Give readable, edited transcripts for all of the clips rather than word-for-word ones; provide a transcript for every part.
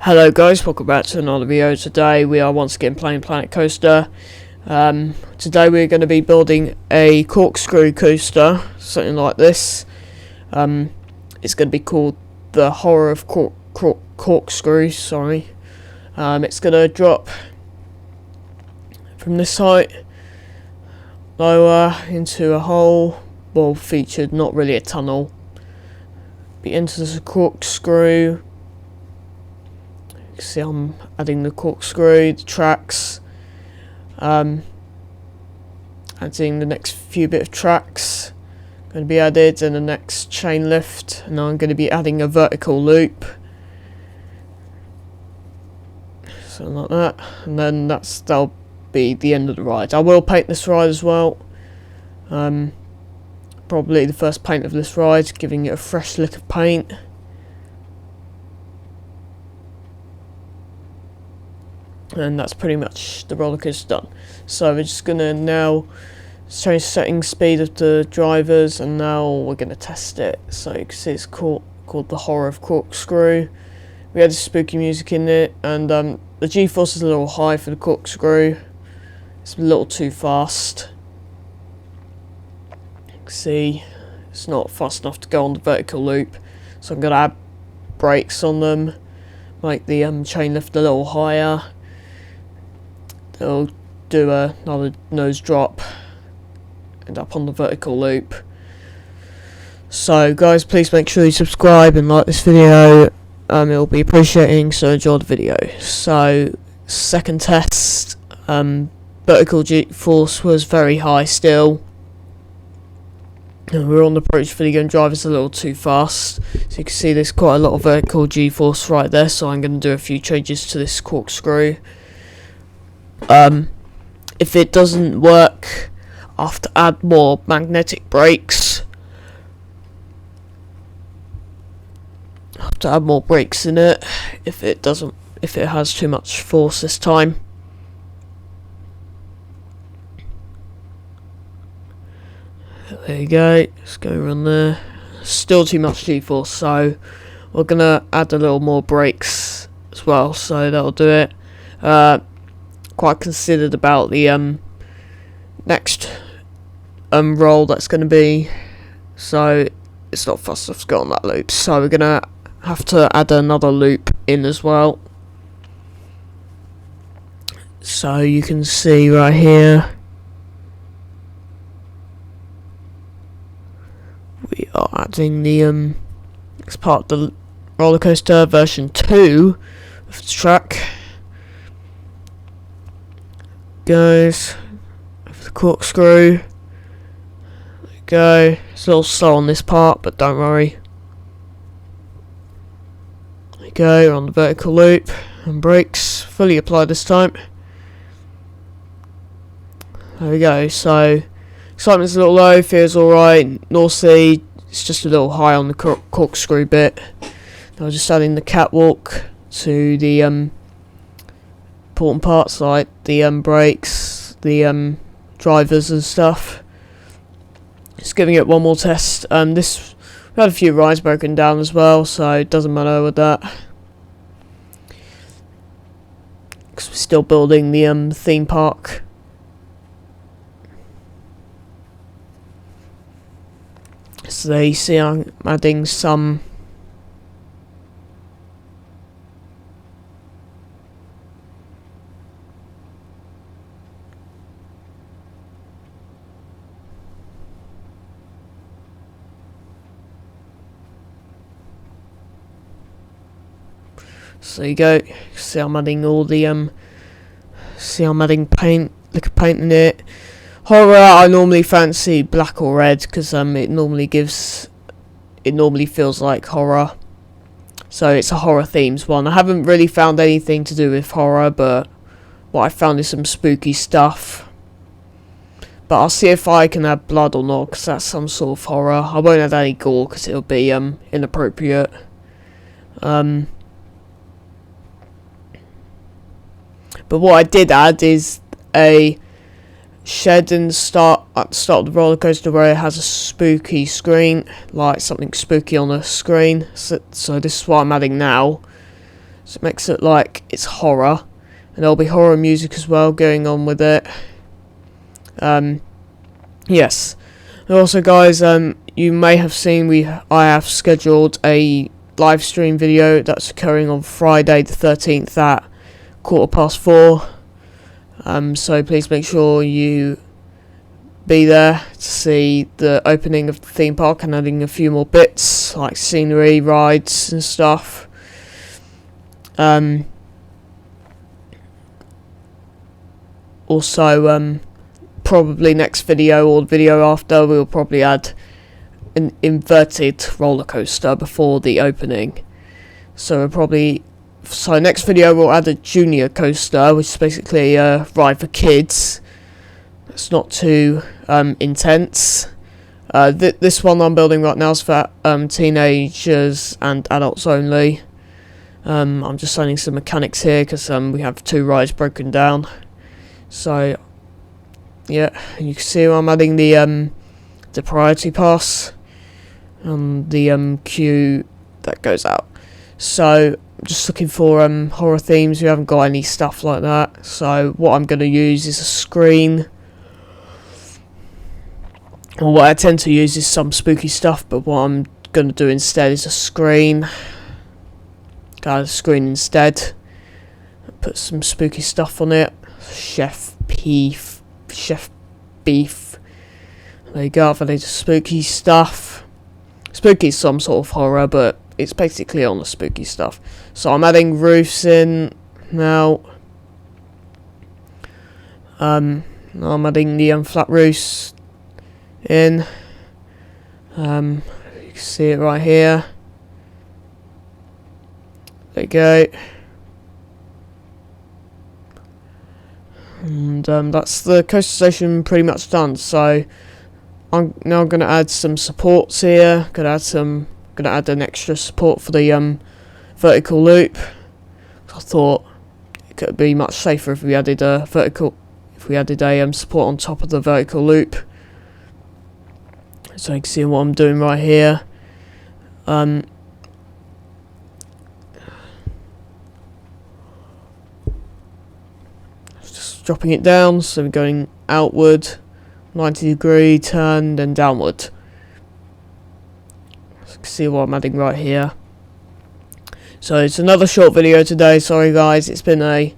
Hello guys, welcome back to another video. Today we are once again playing Planet Coaster. Today we're going to be building a corkscrew coaster, something like this. It's going to be called the Horror of Corkscrew, sorry. It's going to drop from this height lower into a hole, well featured, not really a tunnel. Be into the corkscrew. See, I'm adding the corkscrew, the tracks, adding the next few bit of tracks going to be added, and the next chain lift, and I'm going to be adding a vertical loop, something like that, and then that'll be the end of the ride. I will paint this ride as well, probably the first paint of this ride, giving it a fresh lick of paint. And that's pretty much the roller coaster done. So we're just gonna now change setting speed of the drivers, and now we're gonna test it. So you can see it's called the Horror of Corkscrew. We had spooky music in it, and the G-force is a little high for the corkscrew. It's a little too fast. You can see it's not fast enough to go on the vertical loop, so I'm gonna add brakes on them, make the chain lift a little higher. It'll do another nose drop, end up on the vertical loop. So guys, please make sure you subscribe and like this video, it'll be appreciating, so enjoy the video. So second test, vertical G-force was very high still. We're on the approach for the gun drivers a little too fast, so you can see there's quite a lot of vertical G-force right there, so I'm going to do a few changes to this corkscrew. If it doesn't work, I have to add more magnetic brakes. I have to add more brakes in it if it has too much force this time. There you go, let's go around there. Still too much G-force, so we're gonna add a little more brakes as well, so that'll do it. Quite considered about the next roll that's going to be, so it's not fast enough to go on that loop, so we're going to have to add another loop in as well. So you can see right here we are adding the next part of the roller coaster, version 2 of the track. Goes over the corkscrew. There you go. It's a little slow on this part, but don't worry. There you go, we're on the vertical loop, and brakes fully applied this time. There we go. So excitement's a little low, feels alright. North Sea, it's just a little high on the corkscrew bit. Now just adding the catwalk to the important parts like the brakes, the drivers and stuff. Just giving it one more test. We had a few rides broken down as well, so it doesn't matter with that, because we're still building the theme park. So there you see I'm adding some so there you go. See I'm adding all the see I'm adding paint, liquid paint in it. Horror, I normally fancy black or red, because it normally feels like horror. So it's a horror themes one. I haven't really found anything to do with horror, but what I found is some spooky stuff. But I'll see if I can add blood or not, because that's some sort of horror. I won't add any gore, because it'll be inappropriate. But what I did add is a shed at the start of the roller coaster where it has a spooky screen, like something spooky on a screen. So this is what I'm adding now. so it makes it like it's horror, and there'll be horror music as well going on with it. Yes. And also, guys, you may have seen I have scheduled a live stream video that's occurring on Friday the 13th at 4:15. So please make sure you be there to see the opening of the theme park and adding a few more bits like scenery, rides and stuff. Also, probably next video or the video after, we'll probably add an inverted roller coaster before the opening. So next video we'll add a junior coaster, which is basically a ride for kids. It's not too intense. This one I'm building right now is for teenagers and adults only. I'm just adding some mechanics here because we have 2 rides broken down. So yeah, you can see I'm adding the priority pass and the queue that goes out. So I'm just looking for horror themes. We haven't got any stuff like that. So what I'm going to use is a screen. Or what I tend to use is some spooky stuff, but what I'm going to do instead is a screen. Got a screen instead. Put some spooky stuff on it. Chef beef. There you go. I've added spooky stuff. Spooky is some sort of horror, but it's basically on the spooky stuff. So I'm adding roofs in now. I'm adding the flat roofs in. You can see it right here. There you go. And that's the coaster station pretty much done. So I'm now going to add some supports here. Gonna add an extra support for the vertical loop. I thought it could be much safer if we added a support on top of the vertical loop. So you can see what I'm doing right here. Just dropping it down, so we're going outward, 90-degree turn, then downward. So you can see what I'm adding right here. So it's another short video today. Sorry guys, it's been a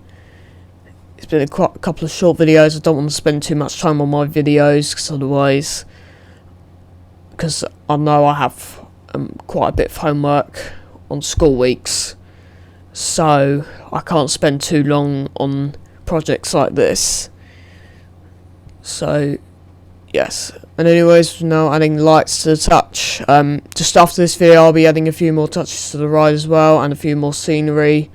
couple of short videos. I don't want to spend too much time on my videos because I know I have quite a bit of homework on school weeks, so I can't spend too long on projects like this. So yes, and anyways, now adding lights to the touch. Just after this video I'll be adding a few more touches to the ride as well, and a few more scenery.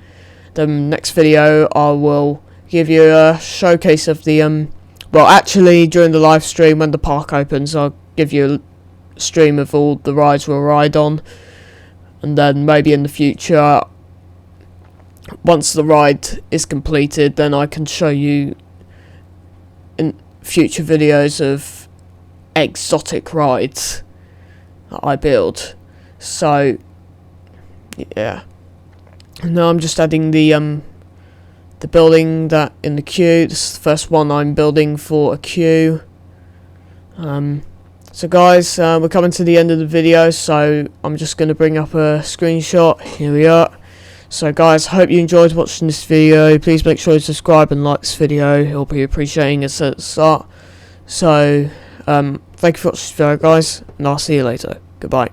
The next video I will give you a showcase of the well, actually during the live stream when the park opens, I'll give you a stream of all the rides we'll ride on, and then maybe in the future, once the ride is completed, then I can show you in future videos of exotic rides that I build. So yeah, now I'm just adding the building that in the queue. This is the first one I'm building for a queue. So guys, we're coming to the end of the video, so I'm just going to bring up a screenshot. Here we are. So guys, hope you enjoyed watching this video. Please make sure to subscribe and like this video. It'll be appreciating us at the start. So thank you for watching this video guys, and I'll see you later. Goodbye.